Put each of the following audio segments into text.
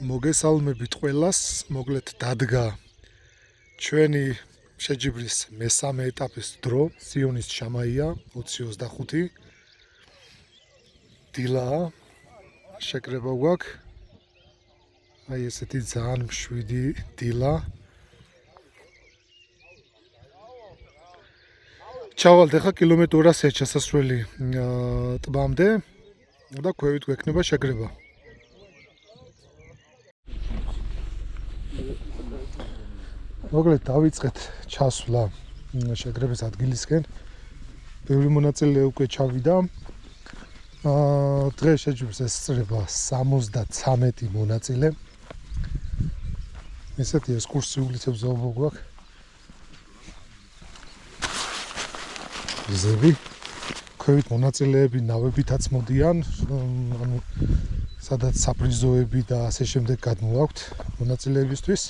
მოგესალმებით ყველას, მოკლედ დადგა ჩვენი შეჯიბრის მესამე ეტაპის დრო, სიონის შამაია 20-25. დილაა, შეკრება გვაქვს. აი ესეთი ძალიან მშვიდი დილა. ჩავალთ ახლა კილომეტრ 200 ჩასასვლელი ტბამდე და ქვევით გვექნება შეკრება. მოკლედ დავიწყეთ ჩასვლა შეკრების ადგილისკენ. ბევრი მონაწილე უკვე ჩავიდა. დღეს შეჯიბრს ესწრება 73 მონაწილე. ესეთი ესკურსიული თევზაობა გვაქვს. ზები ქვევით მონაწილეები ნავებითაც მოდიან, ანუ სადაც საპრიზოები და ასე შემდეგ გადმოვაქვთ მონაწილეებისთვის.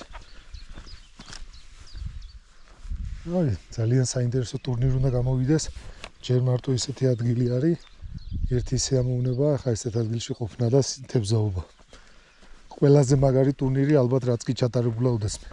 აი, ძალიან საინტერესო ტურნირი უნდა გამოვიდეს. ჯერ მარტო ისეთი ადგილი არის, ერთი ისე ამოვნება, ახლა ესეთ ადგილში ყოფნა და თევზაობა. ყველაზე მაგარი ტურნირი ალბათ რაც კი ჩატარებულა უდესმე.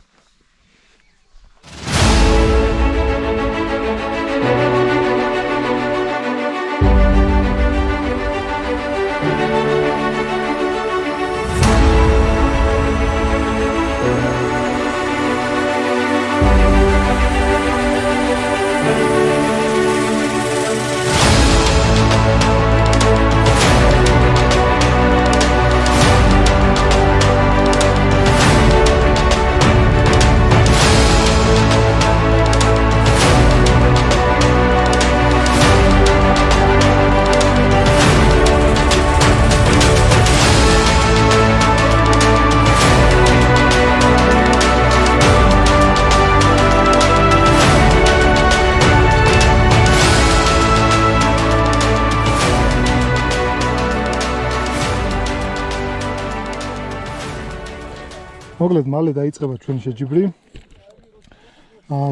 მოკლედ მალე დაიწყება ჩვენი შეჯიბრი.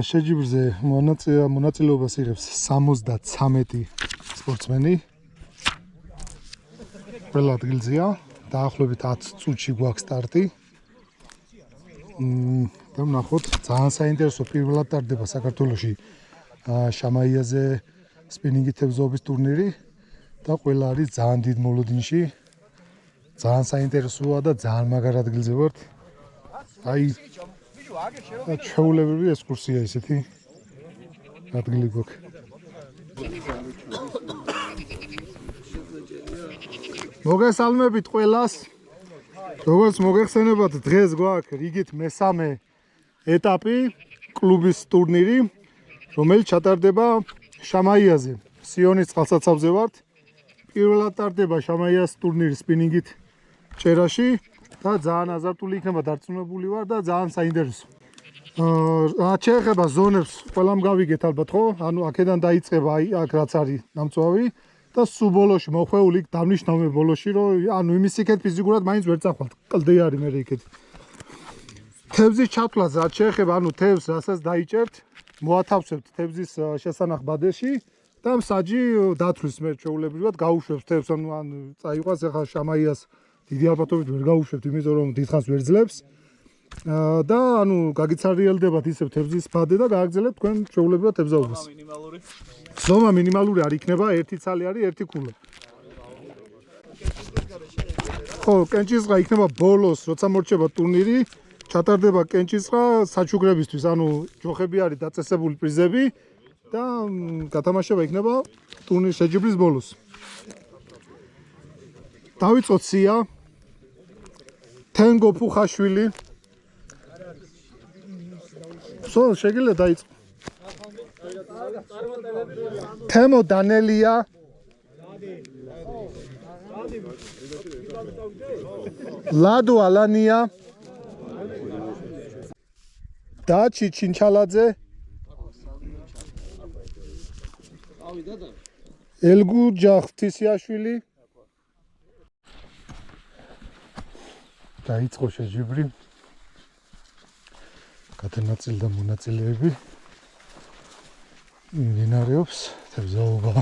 შეჯიბრზე მონაწილეობას იღებს 73 სპორტსმენი. ყველა ადგილზეა, დაახლოებით 10 წუთში გვაქვს სტარტი. და ვნახოთ, ძალიან საინტერესო პირველად ტარდება საქართველოში შამაიაზე სპინინგი თევზაობის ტურნირი და ყველა არის ძალიან დიდ მოლოდინში. ძალიან საინტერესოა და ძალიან მაგარ ადგილზე ვართ. აი, ჩვეულებრივი ესკურსია ისეთი ადგილი გვაქვს. მოგესალმებით ყველას. როგორც მოგეხსენებათ, დღეს გვაქვს რიგით მესამე ეტაპი კლუბის ტურნირი, რომელიც ჩატარდება შამაიაზე. სიონის წყალსაცავზე ვართ. პირველად ტარდება შამაიას ტურნირი სპინინგით ჭერაში. და ძალიან აზარტული იქნება, დარწმუნებული ვარ და ძალიან საინტერესო. რაც შეეხება ზონებს, ყველამ გავიგეთ ალბათ, ხო? ანუ აქედან დაიწყება აი აქ რაც არის დამწვავი და სულ ბოლოში მოხვეული დამნიშნავე ბოლოში, რომ ანუ იმის იქეთ ფიზიკურად მაინც ვერ წახვალთ. კლდე არის მე იქეთ. თევზის ჩათვლას რაც შეეხება, ანუ თევზს რასაც დაიჭერთ, მოათავსებთ თევზის შესანახ ბადეში და მსაჯი დათვლის მე ჩვეულებრივად გაუშვებს თევზს, ანუ წაიყვას ახლა შამაიას დიდი ალბათობით ვერ გაუშვებთ, იმიტომ რომ დიდხანს ვერ ძლებს. და ანუ გაგიცარიელდებათ ისევ თევზის ბადე და გააგრძელებთ თქვენ ჩვეულებრივად თევზაობას. ზომა მინიმალური არ იქნება, ერთი ცალი არის, ერთი ქულა. ხო, კენჭისყრა იქნება ბოლოს, როცა მორჩება ტურნირი, ჩატარდება კენჭისყრა საჩუქრებისთვის, ანუ ჯოხები არის დაწესებული პრიზები და გათამაშება იქნება ტურნირის შეჯიბრის ბოლოს. დავიწყოთ სია თენგო ფუხაშვილი. შეგიძლიათ დაიწყო. თემო დანელია. ლადო ალანია. დაჩი ჩინჩალაძე. ელგუჯა ღვთისიაშვილი. დაიწყო შეჯიბრი. გადანაწილდა მონაწილეები. მიმდინარეობს თევზაობა.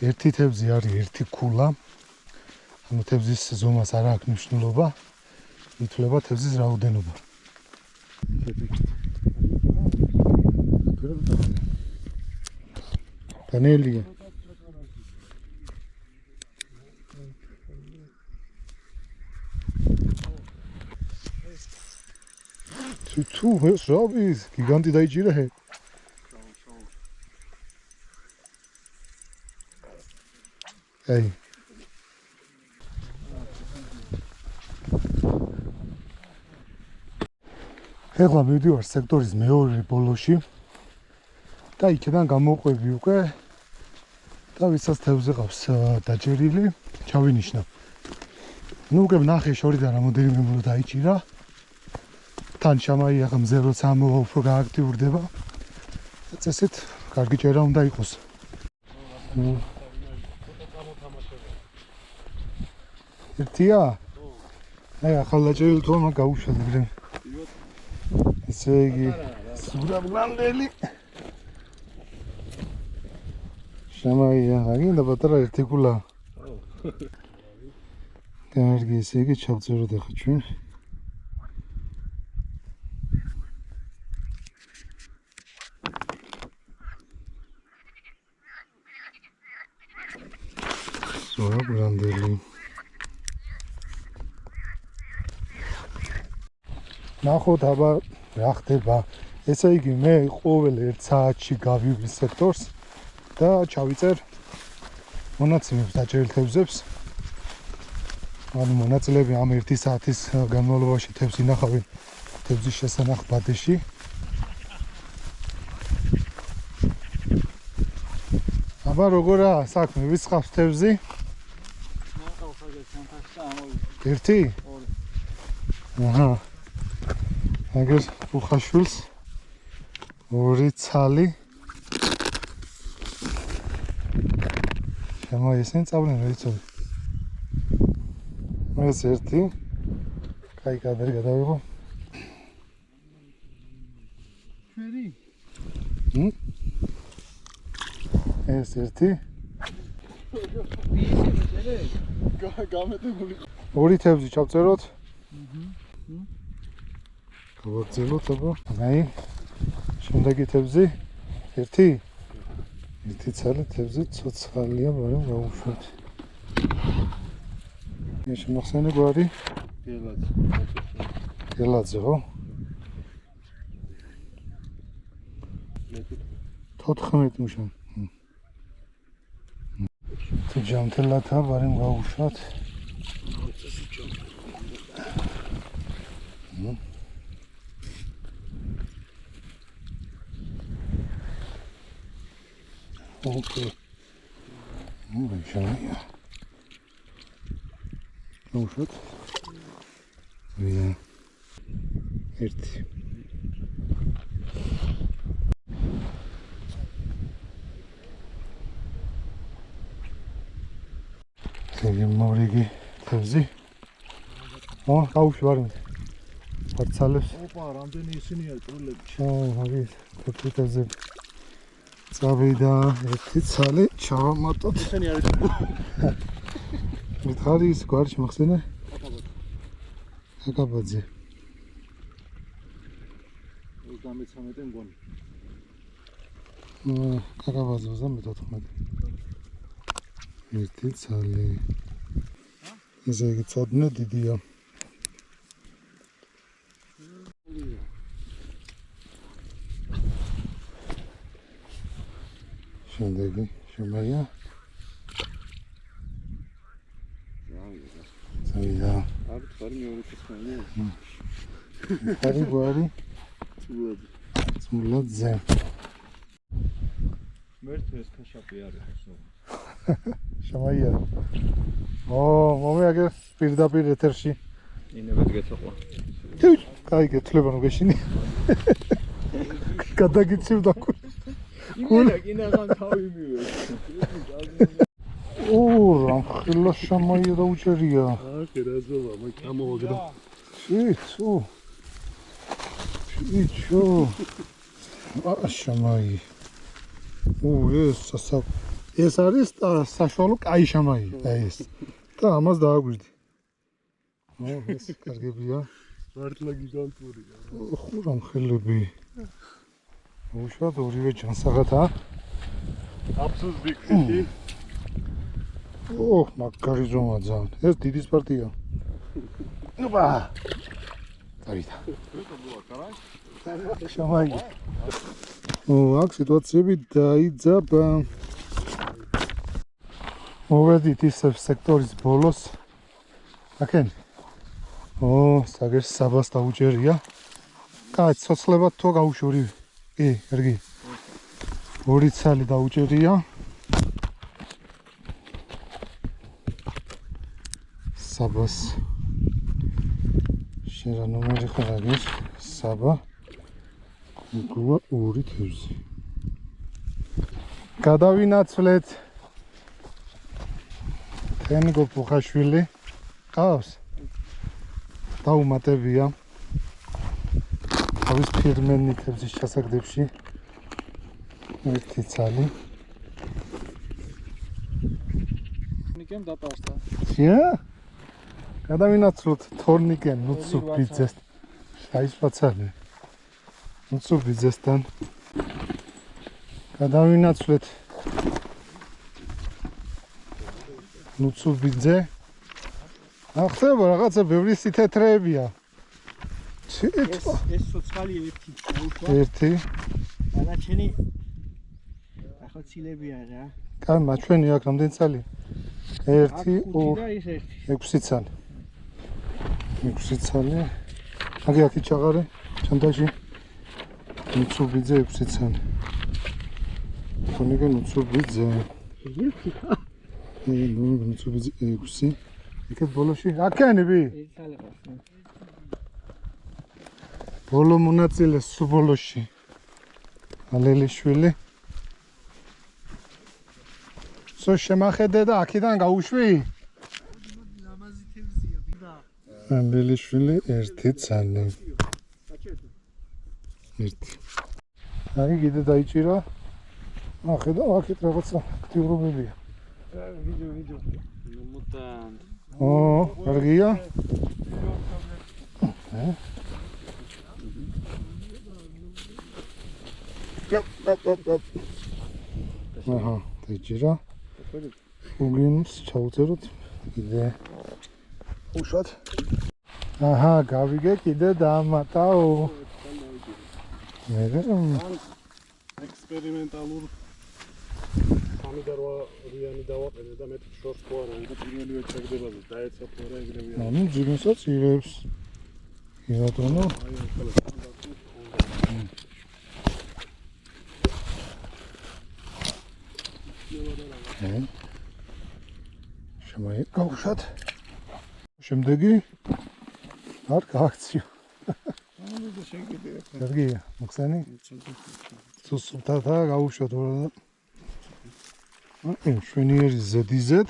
ერთი თევზი არის ერთი ქულა. ანუ თევზის ზომას არ აქვს მნიშვნელობა. ითვლება თევზის რაოდენობა. განელია. თუ ეს რაბის გიგანტი დაიჭირა ჰე. აი ეხლა მივდივარ სექტორის მეორე ბოლოში და იქიდან გამოვყვები უკვე და ვისაც თევზი ყავს დაჭერილი ჩავინიშნა. ნუ უკვე ვნახე შორიდან რამოდენიმე მოლო დაიჭირა. თან შამაია ხა მზე როცა ამოვა უფრო გააქტიურდება. წესით კარგი ჭერა უნდა იყოს. ერთია? აი ახალ დაჭერილი თუ მაგ გაუშვები. ესე იგი სურაბლანდელი. შამაია, აგინდა პატარა ერთი ქულა. კარგი, ესე იგი ჩავწეროთ ახლა ჩვენ. სურაბლანდელი. ნახოთ აბა რა ხდება. ესე იგი მე ყოველ 1 საათში გავივლის სექტორს და ჩავიწერ მონაცემებს დაჭერილ თევზებს. ანუ მონაწილეები ამ 1 საათის განმავლობაში თევზს ინახავენ თევზის შესანახ ბადეში. აბა როგორა საქმე, ვის ყავს თევზი? ერთი? აჰა. აგერ უხაშვილს ორი ცალი შემოესენ წავლენ რა იცოდი ეს ერთი კაი კადრი გადავიღო ჩვენი ეს ერთი გამეტებული ორი თევზი ჩავწეროთ გავაგზავნოთ აბა აი შემდეგი თევზი ერთი ცალი თევზი ცოცხალია მაგრამ გავუშვათ ეს შემახსენე გვარი გელაძე ხო 14 მუშა თუ ჯამთელათა ბარემ გავუშვათ Okay. Шамая. Ну что? Я. Эрти. Сегем мавриги тавзи. О, кауш варим. Парцалებს. Опа, რამდენი ისინია წრულები. მაგის კოპიტაზე. წავიდა ერთი ცალი ჩავამატოთ. ისინი არის. მითხარი ის გვარში მოხსენე? აკაბაძე. 33 მგონი. აკაბაძე 34. ერთი ცალი. ესე იგი წოდნე დიდია. შემდეგი შემაია. წავიდა. აბა თქვარი მეორე კითხავია. ხარი გვარი. წმულადზე. მერტო ეს ქაშაპი არის ხო? შემაია. ო, მომეაგე პირდაპირ ეთერში. ინებად გეცოყვა. კაი გეთლება რომ გეშინი. გადაგიცივდა კუ. კინა ხან თავი მივე. ო, რამხელა შემაია და უჭერია. აკე რაზოვა, მე გამოვაგდა. შიცო. შიცო. შემაია. ო, ეს ეს არის საშუალო კაი შამაი ეს და ამას დააგვირდი. ეს კარგებია. მართლა გიგანტურია. ხო რა მხელები. უშუალოდ ორივე ჯანსაღადაა. აბსოლუტ ბიგფიში. მაგარი ზომა ძალიან. ეს დიდი სპარტია. ოპა. დავიდა. შამაი. აქ სიტუაციები დაიძაბა. მოვედით ისევ სექტორის ბოლოს. აქენ. საგერს საბას დაუჭერია. კაი, ცოცხლებად თუ გაუშვი. კი, კარგი. ორი ცალი დაუჭერია. საბას. შენ რა ნომერი ხარ აგერ? საბა. გუა ორი თევზი. გადავინაცვლეთ. თენგო პუხაშვილი. ყავს? დაუმატებია. თავის ფირმენი თევზის ჩასაგდებში. ერთი ცალი. ნიკემ დაპარსტა. შია? გადავინაცვლოთ თორნიკენ ნუცუბიძეს. შაისპაცალე. ნუცუბიძესთან. გადავინაცვლეთ ნუცუბიძე. ახსება რაღაცა ბევრი სითეთრეებია. ეს სოციალი ერთი. ერთი. დანარჩენი ახლა ცილებია რა. კაი, მაჩვენი აქ რამდენი ცალი? 1 და ის ერთი. 6 ცალი. 6 ცალი. აგი აქ ჩაღარე ჩანდაში. ნუცუბიძე 6 ცალი. თონიკე ნუცუბიძე. ნუცუბიძე 6. იქეთ ბოლოში აქიანები? ეს ცალი ყავს. ბოლო მონაწილე სუბოლოში. ალელიშვილი. შემახედე და აქედან გაუშვი? ლამაზი თევზია, ბიდა. ალელიშვილი 1 ცალი. 1. აი კიდე დაიჭირა. ხედავ აქეთ რაღაცა აქტიურობებია. ვიდეო. ნუმუტან. კარგია. აჰა, დაიჭირა. უგინს ჩაუწეროთ კიდე. უშოთ. აჰა, გავიგე კიდე დამატაო. მე ექსპერიმენტალურ 3-8-რიანი დავაყენე და მეტი შორს ხო არა, უნდა პირველივე ჩაგდებაზე დაეცა თუ არა ეგრევე. ანუ ძირითადად ირებს. ირატონო. შემაი გავუშვათ. შემდეგი არ გააქციო. კარგია, მოხსენი? სუსტადა გავუშვათ რა. შვენიერი ზედიზეთ.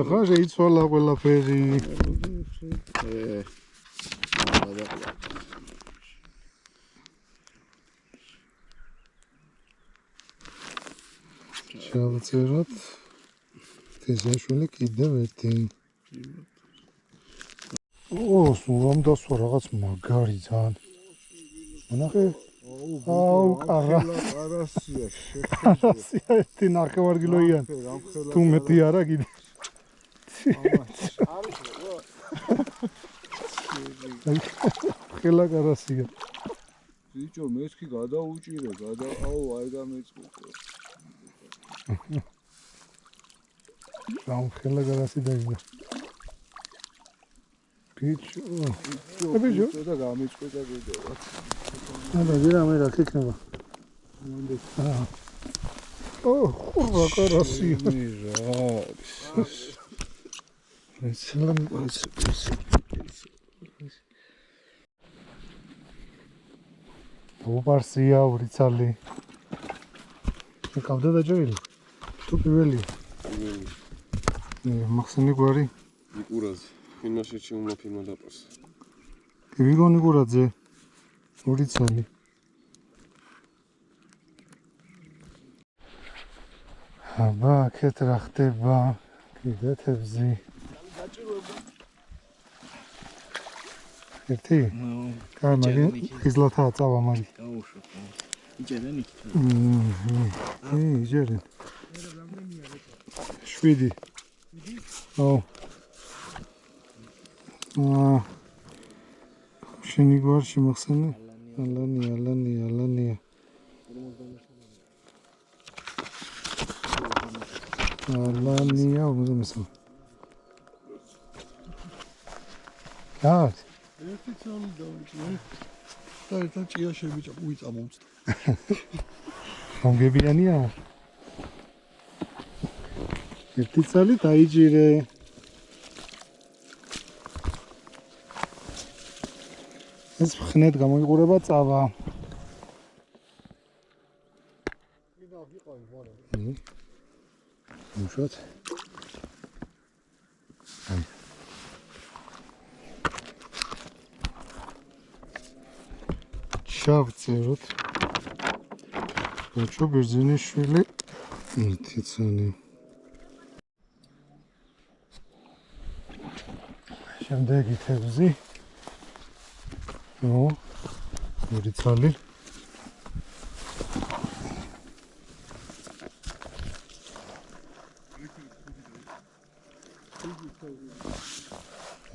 ეხლა შეიცვალა ყველაფერი. შევწეროთ თესაშვილი კიდევ ერთი. სულამ დასვა რაღაც მაგარი ძალიან. მონახე? აუ, კარასია, კარასია ერთი ნახევარკილოიან. თუ მეტი არა კიდე. ხელა კარასია. ბიჭო, მეც კი გადაუჭირე, აუ, აი გამეწყო. Am ხელა კარასი დაიძა. ბიჭო. ბიჭო და გამეწყდა კიდევ. და ვირამე რა იქნება. ხურა კარასი. სელამ ოპარსია ვრიცალი. შეკავდა დაჭერილი. თუ პირველი. მახსენი გვარი. იკურაძე. ფინაში ჩიუმა ფირმა დაპარს. ვიგონ იკურაძე. ვრიცალი. აბა, აქეთ რა ხდება? კიდე თევზი. ერთი? კაი, მაგრამ ხიზლათაა წავა მაგი. გაუშვა. იჯერენ იქით. იჯერენ. 7. ო. შენი გვარში მოხსენე? ალანია. ალანია, უმზემესა. ერთი ცალი დავიჭირე და ერთად ჭია შევიჭა, უიწა მომწდა. მომგებიანია? ერთი ცალი დაიჭირე. ეს ხნეთ გამოიყურება წავა. უშოთ. შავწეროთ. ბაჭო ბერძენიშვილი ერთი ცალი. შემდეგი თევზი. ო, ორი ცალი.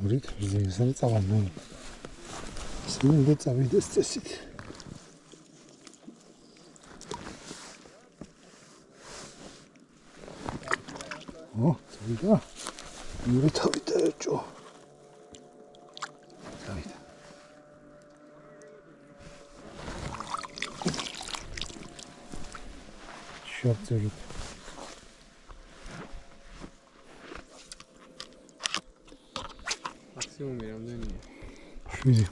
ორი თევზი, ისინი წავდნენ. ისინი უნდა წავიდეს წესით. ო, წავიდა. ორი თავიდა ეჭო. წავიდა. შევწეროთ. მაქსიმუმი რამდენია? 7.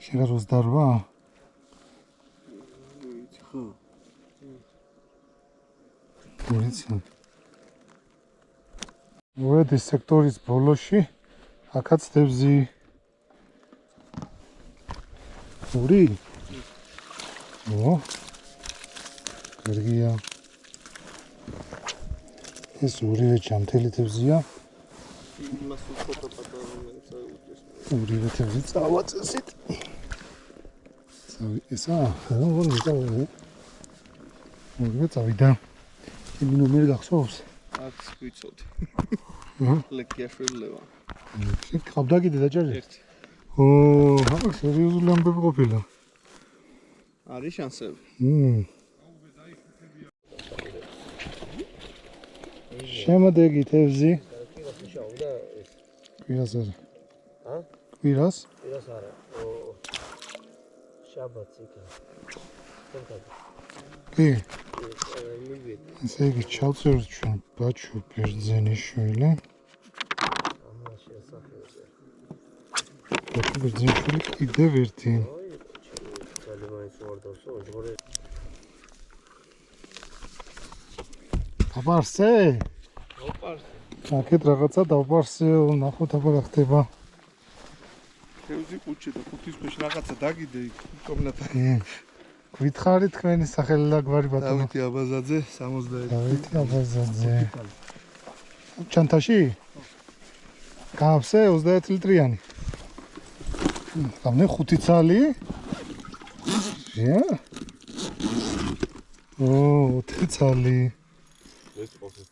შეგა 28? ხო. ვედის სექტორის ბოლოში აქაც თევზი. ორი? ო, კარგია. ეს ორივე ჯამთელი თევზია. იმას უფრო პატარა წაუჭეს. ორივე თევზი წავა წესით. ესა, ორივე წავიდა. იმი ნომერი გახსოვს? აქ ვიცოდი. აჰა. ლეკიაშვილი ლევან. შენ ყავდა კიდე დაჭერე? ერთი. ო, აქ სერიოზული ამბები ყოფილა. არის შანსები. შემდეგი თევზი. კვირას არა. კვირას? კვირას არა. შაბათს იქა. კი. მივიდი. ესე იგი ჩავწეროთ ჩვენ ბაჩო ბერძენიშვილი. ამას შესახებზე. ბაჩო ბერძენიშვილი კიდევ ერთი. ძალიან მაინც ვარდავსო, ოჯღორე. დაპარსე? ოპარსე. აქეთ რაღაცა დაპარსეო, ნახოთ აბა რა ხდება. თევზი კუჩე და ხუთის ქვეშ რაღაცა დაგიდე იქ კომნათა. გითხარი თქვენი სახელი და გვარი ბატონო. დავითი აბაზაძე 61. დავითი აბაზაძე. ჩანთაში? გავსე 21 ლიტრიანი. გამნე 5 ცალი? ია? ო, 4 ცალი. ეს ყავს ეს.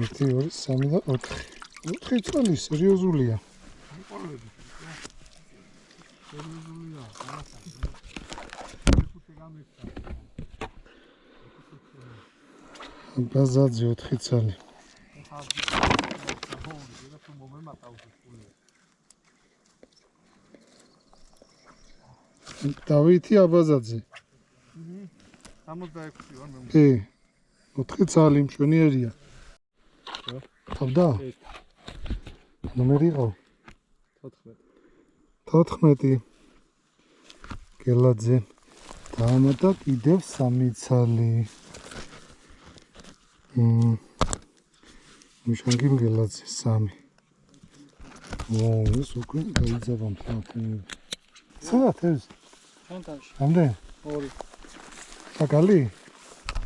1 2 3 და 4. 4 ცალი სერიოზულია. აბაზაძე 4 ცალი. დავითი აბაზაძე. 66 ვარ მე. კი. 4 ცალი მშვენიერია. თავდა? ნომერი იყო? 14. გელაძე. დაამატა კიდევ 3 ცალი. მიშანგი გელაძე 3. ო, ეს უკვე გაიძაბა მთლად. სადა თევზი? ჩანთაში. რამდენი? 2. საკალი?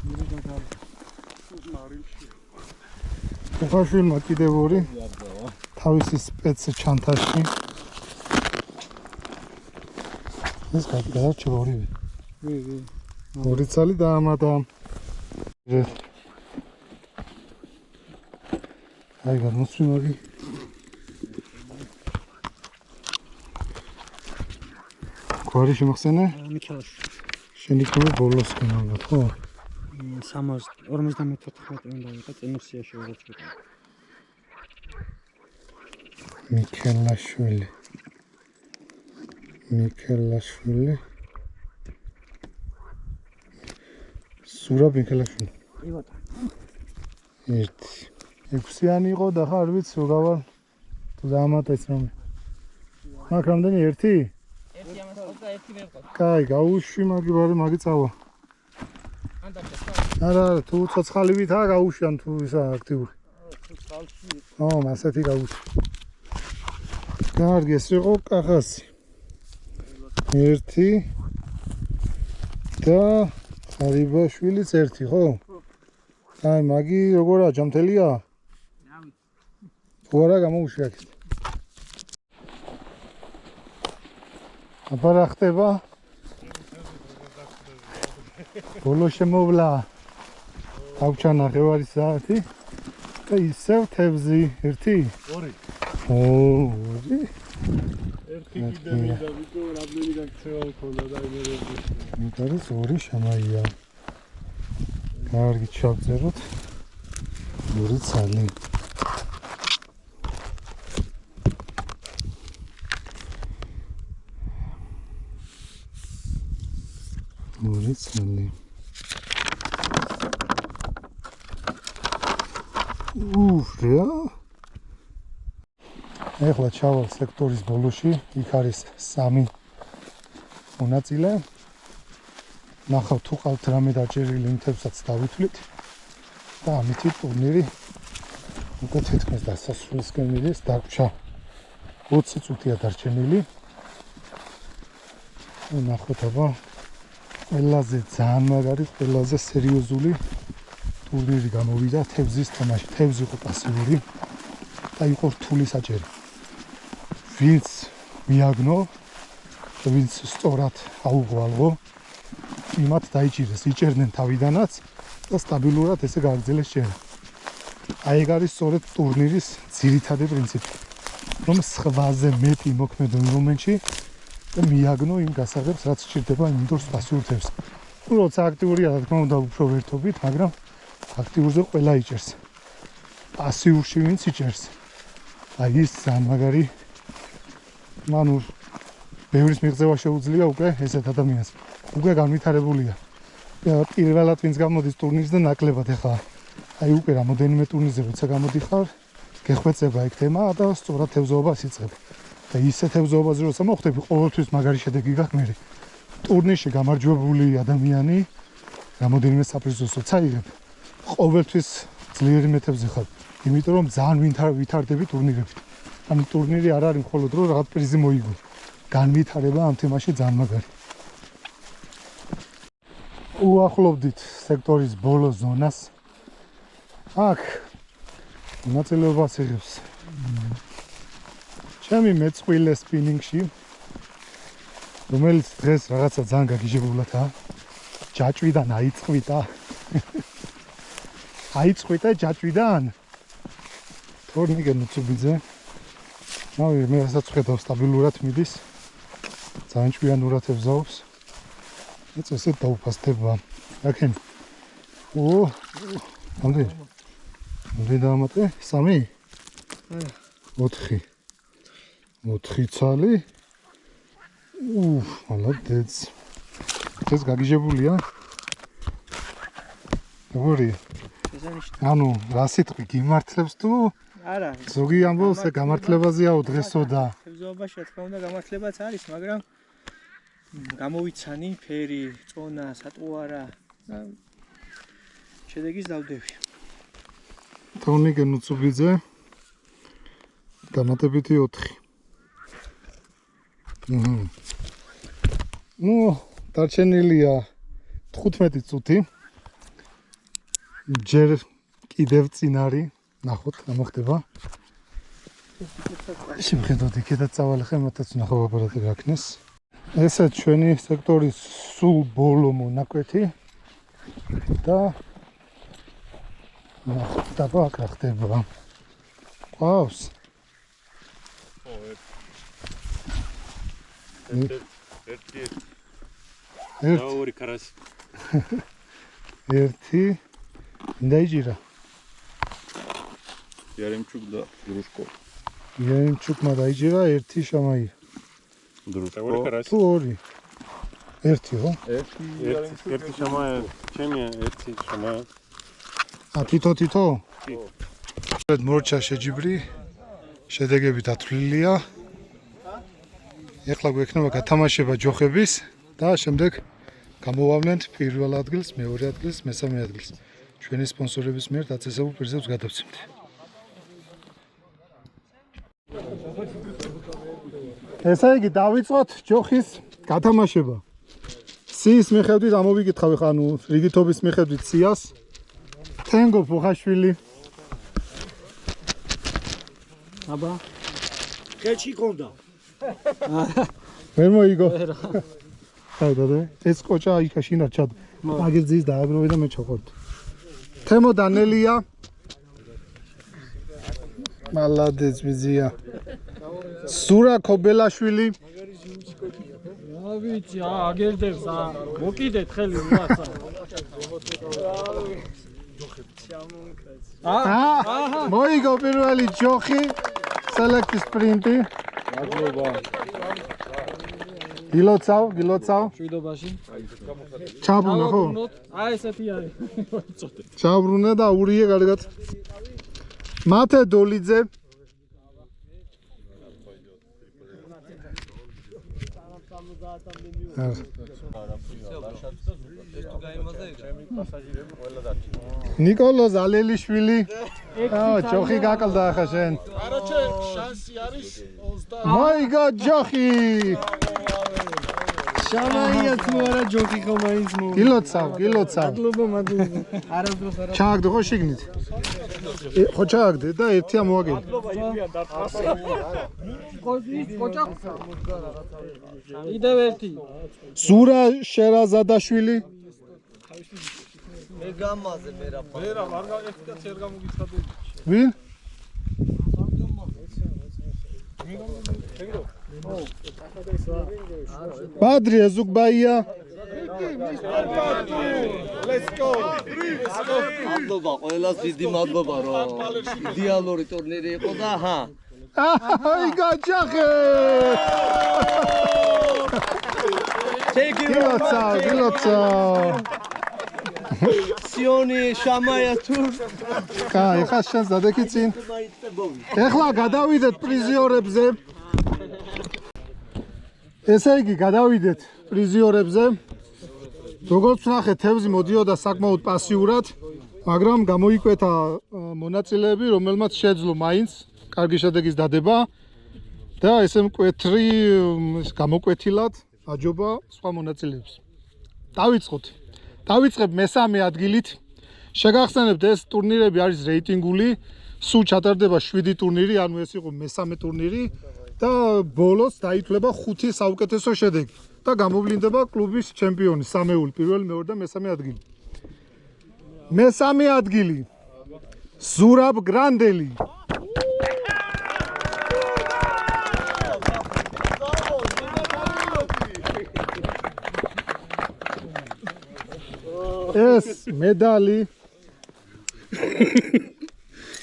მერი გაგალი. მარილში. უხაშვილმა კიდევ 2 თავისი სპეც ჩანთაში. ეს გადარჩა 2. ვი. 2 წალი დაამატა. აი გამოსვიმოგი. გვარი შემახსენე? მიქელაში. შენი კუბი ბოლოს გენალბათ, ხო? 354 უნდა იყო წინუსიაში ვერაცხეთა. მიქელაშვილი. სურაბ მიქელაშვილი. იბოთა. 1. 6-იანი იყო და ხა არ ვიცი რო გავალ თუ დაამატა ეს რამე. მაგ რამდენი 1? 1 ამას ყავდა 1 ვერ ყავდა. კაი, გაუშვი მაგი ბარე მაგი წავა. არა, თუ ცოცხალივითაა გაუშვიან თუ ისა აქტიური. ასეთი გაუშვი. კარგი, ეს იყო კახასი. 1 და ხარიბაშვილიც 1, ხო? აი, მაგი როგორა ჯამთელია? თუ არა გამოუშვი აქეთ. აბა რა ხდება? ბოლო შემოვლა. ავჩა ნახევარი საათი და ისევ თევზი 1? 2. ო, 2? 1 კიდე მინდა ვიტო რამდენი გაქცევა მქონდა და იმერები. მითხრეს 2 შემაია. კარგი ჩავწეროთ. 2 წალი. რა? ეხლა ჩავალ სექტორის ბოლოში, იქ არის 3 მონაწილე. ნახავ თუ ყავთ რამე დაჭერილი მთებსაც დავითვლით და ამითი ტურნირი უკვე თითქმის დასასრულისკენ მიდის. დარჩა 20 წუთია დარჩენილი. ნახოთ აბა ყველაზე ძალიან მაგარი, ყველაზე სერიოზული ტურნირი გამოვიდა თევზის თამაში. თევზი იყო პასიური და იყო რთული საჭერი. ვინც მიაგნო, ვინც სწორად აუღვალო, იმათ დაიჭირეს, იჭერდნენ თავიდანაც და სტაბილურად ესე გააგრძელეს ჭერა. აი ეგ არის სწორედ ტურნირის ძირითადი პრინციპი, რომ სხვაზე მეტი მოქმედო იმ მომენტში და მიაგნო იმ გასაღებს, რაც სჭირდება იმდროს პასიურ თევზს. ნუ როცა აქტიურია, რა თქმა უნდა, უფრო ვერთობით, მაგრამ აქტიურზე ყველა იჭერს. პასიურში ვინც იჭერს, აი ის ძალიან მაგარი, მანუ ბევრის მიღწევა შეუძლია უკვე ესეთ ადამიანს. უკვე განვითარებულია. პირველად ვინც გამოდის ტურნირს და ნაკლებად ეხლა აი უკვე რამოდენიმე ტურნირზე როცა გამოდიხარ, გეხვეწება ეგ თემა და სწორად თევზაობას იწყებ. და ისე თევზაობაზე როცა მოხვდები, ყოველთვის მაგარი შედეგი გაქვს მე. ტურნირში გამარჯვებული ადამიანი რამოდენიმე საპრიზოს როცა იღებ, ყოველთვის ძლიერი მეთევზე ხარ. იმიტომ რომ ძალიან ვითარდები ტურნირებით. ანუ ტურნირი არ არის მხოლოდ რომ რაღაც პრიზი მოიგო. განვითარება ამ თემაში ძალიან მაგარი. უახლოვდით სექტორის ბოლო ზონას. აქ მონაწილეობას იღებს ჩემი მეწყვილე სპინინგში, რომელიც დღეს რაღაცა ძალიან გაგიჟებულათა. ჯაჭვიდან აიწყვიტა. აიწყვიტა ჯაჭვიდან. თორნიგე ნუცუბიძე. ნავი მე რასაც ხედავ სტაბილურად მიდის. ძალიან ჭკვიანურად ებზაობს. ეს ესე დაუფასდება. აქენ. ო, ამდენ. ამდენ დაამატე? 3? 4. 4 წალი. მალადეც. ეს გაგიჟებულია. როგორია? ანუ რა სიტყვი გიმართლებს თუ? არა. ზოგი ამბობს გამართლებაზეაო დღესო და. თევზაობაში რა თქმა უნდა გამართლებაც არის, მაგრამ გამოვიცანი ფერი, წონა, სატყუარა და შედეგის დავდები. თორნიგე ნუცუბიძე დამატებითი 4. ნუ დარჩენილია 15 წუთი. ჯერ კიდევ წინ არის. ნახოთ, რა მოხდება. შევხედოთ იქედაც წავალ ხე, მათაც ნახავ აპარატი გაქნეს. ესე ჩვენი სექტორის სულ ბოლო მონაკვეთი და ნახოთ დაბა აქ რა ხდება. ყავს. ორი კარასი. ერთი დაიჯირა. Yaremchuk da Drushko. Yaremchukმა დაიჯერა ერთი შამაი. Drushko. ორი კარასი. თუ ორი. ერთი ხო? ერთი შამაი, ჩემი ერთი შამაი. თითო? მორჩა შეჯიბრი. შედეგები დათვლილია. ეხლა გვექნება გათამაშება ჯოხების და შემდეგ გამოვავლენთ პირველ ადგილს, მეორე ადგილს, მესამე ადგილს. ჩვენი სპონსორების მიერ დაწესებულ პრიზებს გადავცემთ. ესე იგი დავიწყოთ ჯოხის გათამაშება. სიის მიხედვით ამოვიკითხავ ხა ანუ რიგითობის მიხედვით სიას. თენგო ფუხაშვილი. აბა ხელში კონდა. ვერ მოიგო. აი და ეს კოჭა იქა შინარ ჩად. აგერძის დააგროვე და მე ჩაყორთ. თემო დანელია. მალადეც ბიზია. სურა ქობელაშვილი. რა ვიცი, აგერდებს, მოკიდეთ ხელი ვაცა. მოიგო პირველი ჯოხი. Select sprint-ი. მადლობა. გილოცავ. შვიდობაში. ჩაბრუნა ხო? აი ესეთი არის. ჩაბრუნა და ურიე კარგად. მათე დოლიძე. ნიკოლო ზალელიშვილი. ჯოხი გაკლდა ახლა შენ. არაჩე შანსი არის 20. მოიგო ჯოხი. შამაია თუ არა ჯოხი ხო მაინც მო. გილოცავ. მადლობა. არასდროს არა. ჩააგდე ხო შიგნით? ხო ჩააგდე და ერთი ამოაგე. კოჭა. კიდევ ერთი. ზურა შერაზადაშვილი. მე გამაზე მე რა არ გაგეხდათ ვერ გამოგიცხადე. ვინ? ბადრი ეზუგბაია. Let's go. მადლობა ყველას დიდი მადლობა რომ იდეალური ტურნირი იყო და ჰა აიგო ჯოხი. გილოცავ. სიონი შამაია თუ კაი, ხა შენს დადექიცინ. ეხლა გადავიდეთ პრიზიორებზე. ესე იგი, გადავიდეთ პრიზიორებზე. როგორც ნახეთ, თევზი მოდიოდა საკმაოდ პასიურად, მაგრამ გამოიკვეთა მონაწილეები, რომელმაც შეძლო მაინც კარგი შედეგის დადება და ესე მკვეთრი გამოკვეთილად აჯობა სხვა მონაწილეებს. დავიწყებ მესამე ადგილით. შეგახსენებთ, ეს ტურნირები არის რეიტინგული, სულ ჩატარდება 7 ტურნირი, ანუ ეს იყო მესამე ტურნირი და ბოლოს დაითვლება 5 საუკეთესო შედეგი და გამოვლინდება კლუბის ჩემპიონი, სამეული, პირველი, მეორე და მესამე ადგილი. მესამე ადგილი. ზურაბ გრანდელი. ეს მედალი.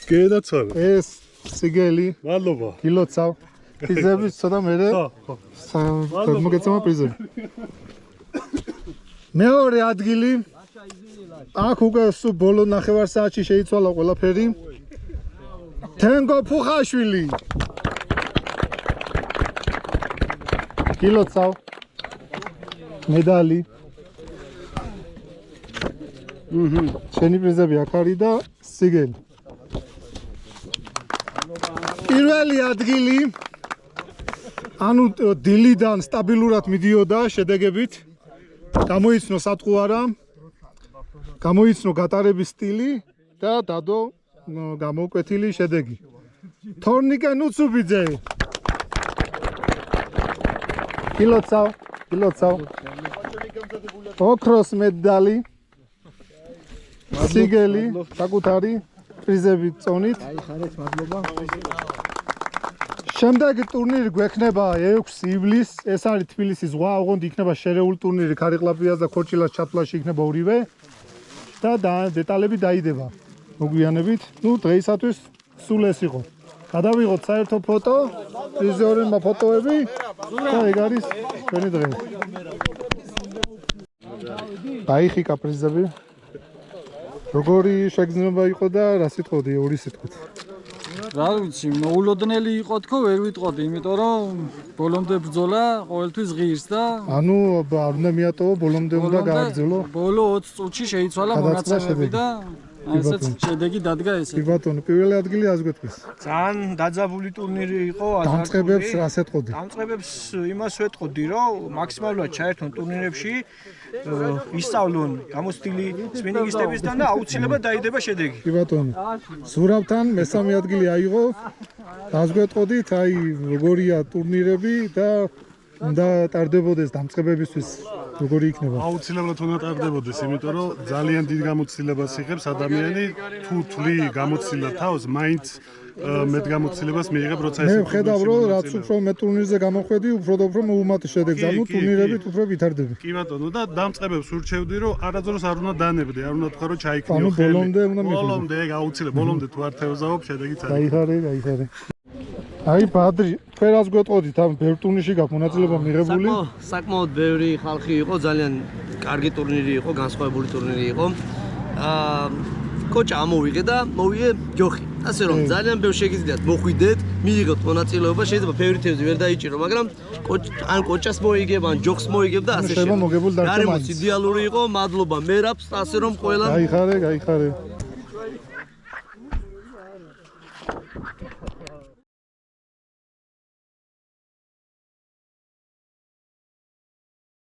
გედაცვალე. ეს სიგელი. მადლობა. გილოცავ. პრიზები ცოტა მერე. მოგეცემა პრიზები. მეორე ადგილი. აქ უკვე სულ ბოლო ნახევარ საათში შეიცვალა ყველაფერი. თენგო ფუხაშვილი. გილოცავ. მედალი. შენი პრიზები აქ არის და სიგელი. პირველი ადგილი ანუ დილიდან სტაბილურად მიდიოდა შედეგებით. გამოიცნო სატყუარა, გამოიცნო გატარების სტილი და დადო გამოკვეთილი შედეგი. თორნიკე ნუცუბიძე. კილოცავ. ოქროს მედალი. სიგელი, საკუთარი პრიზები წონით. ხარეთ, მადლობა. შემდეგი ტურნირი გვექნება 6 ივლისს. ეს არის თბილისის ზღვა, ოღონდ იქნება შერეული ტურნირი ქარიყლაპიას და ქორჭილას ჩათვლაში იქნება ორივე. და დეტალები დაიდება. მოგვიანებით, დღეისათვის სულ ეს იყო. გადავიღოთ საერთო ფოტო, პრიზორებმა ფოტოები და ეგ არის ჩვენი დღე. დაიხიკა პრიზები. როგორი შეგრძნება იყო და რა სიტყოდი, ორი სიტყვით. რა ვიცი, მოულოდნელი იყო თქო, ვერ ვიტყოდი, იმიტომ რომ ბოლომდე ბრძოლა ყოველთვის ღირს და ანუ არ უნდა მიატოვო, ბოლომდე უნდა გააგრძელო. ბოლო 20 წუთში შეიცვალა მონაცემები და ესეც შედეგი დადგა ესე. კი ბატონო, პირველი ადგილი აზგვეთქვის. ძალიან დაძაბული ტურნირი იყო. დამწყებებს რას ეთყოდი? დამწყებებს იმას ვეთყოდი, რომ მაქსიმალურად ჩაერთონ ტურნირებში, ისწავლონ გამოცდილი სპინინგისტებისგან და აუცილებლად დაიდება შედეგი. კი ბატონო. ზურავთან მესამე ადგილი აიღო. აზგვეთყოდით, აი როგორია ტურნირები და უნდა ტარდებოდეს დამწყებებისთვის როგორი იქნება. აუცილებლად უნდა ტარდებოდეს, იმიტომ რომ ძალიან დიდ გამოცდილებას იღებს ადამიანი, თუ თვლი გამოცდილა თავს, მაინც მეტ გამოცდილებას მიიღებ, როცა მე ვხედავ, რომ რაც უფრო მე ტურნირზე გამოხვედი, უფრო და უფრო მოუმატე შედეგს, ანუ ტურნირებით უფრო ვითარდები. კი ბატონო, და დამწყებებს ურჩევდი, რომ არასდროს არ უნდა დანებდე, არ უნდა თქვა, რომ ჩაიქნიო ანუ ბოლომდე უნდა მიიღო. ბოლომდე, ეგ აუცილებლად, ბოლომდე თუ არ თევზაობ, შედეგიც არის. გაიხარე. აი ბადრი, თქვენ რას გვეტყოდით, ამ ბევრ ტურნირში გაქვს მონაწილეობა მიღებული? საკმაოდ ბევრი ხალხი იყო, ძალიან კარგი ტურნირი იყო, განსხვავებული ტურნირი იყო. კოჭა ამოვიღე და მოვიღე ჯოხი. ასე რომ ძალიან ბევრ შეგიძლიათ მოხვიდეთ, მიიღოთ მონაწილეობა, შეიძლება ბევრი თევზი ვერ დაიჭირო, მაგრამ ან კოჭას მოიგებ, ან ჯოხს მოიგებ და ასე შეიძლება მოგებულ დარჩა მაინც. გარემოც იდეალური იყო, მადლობა მერაბს, ასე რომ ყველა გაიხარე.